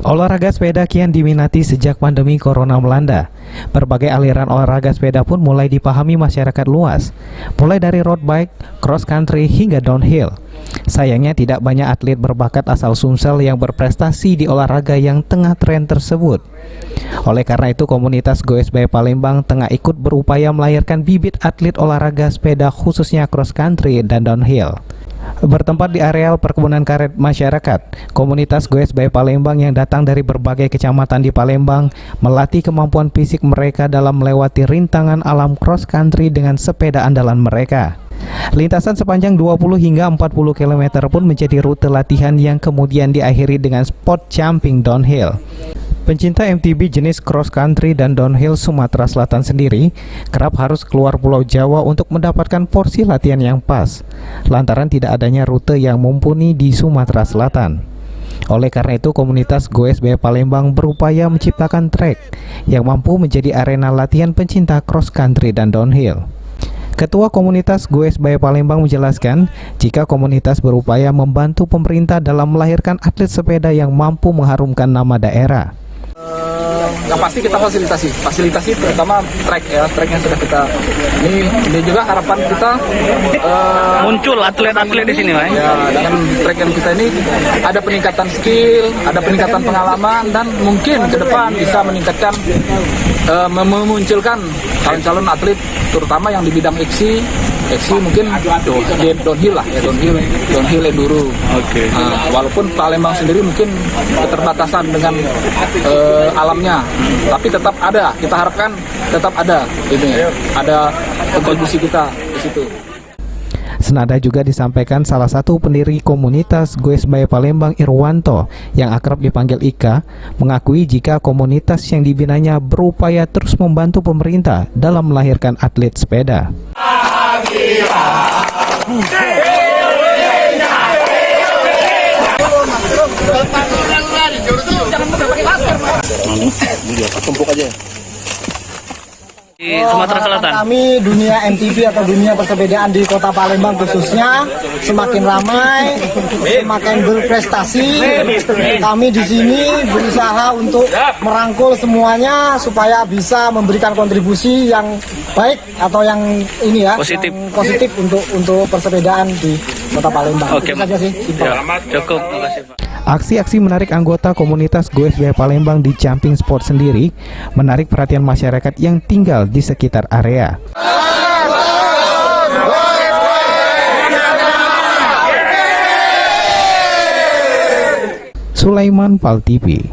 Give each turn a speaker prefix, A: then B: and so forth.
A: Olahraga sepeda kian diminati sejak pandemi corona melanda. Berbagai aliran olahraga sepeda pun mulai dipahami masyarakat luas, mulai dari road bike, cross country, hingga downhill. Sayangnya tidak banyak atlet berbakat asal Sumsel yang berprestasi di olahraga yang tengah tren tersebut. Oleh karena itu, komunitas Goes by Palembang tengah ikut berupaya melahirkan bibit atlet olahraga sepeda khususnya cross country dan downhill. Bertempat di areal perkebunan karet masyarakat, komunitas Goes by Palembang yang datang dari berbagai kecamatan di Palembang melatih kemampuan fisik mereka dalam melewati rintangan alam cross country dengan sepeda andalan mereka. Lintasan sepanjang 20 hingga 40 km pun menjadi rute latihan yang kemudian diakhiri dengan spot jumping downhill. Pencinta MTB jenis cross country dan downhill Sumatera Selatan sendiri kerap harus keluar Pulau Jawa untuk mendapatkan porsi latihan yang pas, lantaran tidak adanya rute yang mumpuni di Sumatera Selatan. Oleh karena itu, komunitas Goes by Palembang berupaya menciptakan trek yang mampu menjadi arena latihan pencinta cross country dan downhill. Ketua komunitas Goes by Palembang menjelaskan, jika komunitas berupaya membantu pemerintah dalam melahirkan atlet sepeda yang mampu mengharumkan nama daerah.
B: Yang pasti kita fasilitasi terutama trek yang sudah kita ini juga harapan kita
C: muncul atlet-atlet di sini, Pak.
B: Ya, dengan trek yang kita ini ada peningkatan skill, ada peningkatan pengalaman, dan mungkin ke depan bisa meningkatkan memunculkan calon-calon atlet terutama yang di bidang eksi mungkin downhill lah ya, downhill enduro.
C: Oke.
B: Walaupun Palembang sendiri mungkin keterbatasan dengan alamnya, tapi tetap ada. Kita harapkan tetap ada ada kontribusi kita di situ.
A: Senada juga disampaikan salah satu pendiri komunitas Goes by Palembang, Irwanto, yang akrab dipanggil Ika, mengakui jika komunitas yang dibinanya berupaya terus membantu pemerintah dalam melahirkan atlet sepeda.
B: Tumpuk aja.
C: Di Sumatera Selatan.
D: Kami dunia MTB atau dunia persepedaan di Kota Palembang khususnya semakin ramai, semakin berprestasi. Kami di sini berusaha untuk merangkul semuanya supaya bisa memberikan kontribusi yang baik atau yang ini ya,
C: positif,
D: yang positif untuk persepedaan di Kota Palembang.
C: Oke,
D: itu saja sih.
C: ya, cukup. Terima kasih, Pak.
A: Aksi-aksi menarik anggota komunitas Goes by Palembang di jumping sport sendiri menarik perhatian masyarakat yang tinggal di sekitar area. Sulaiman, PAL TV.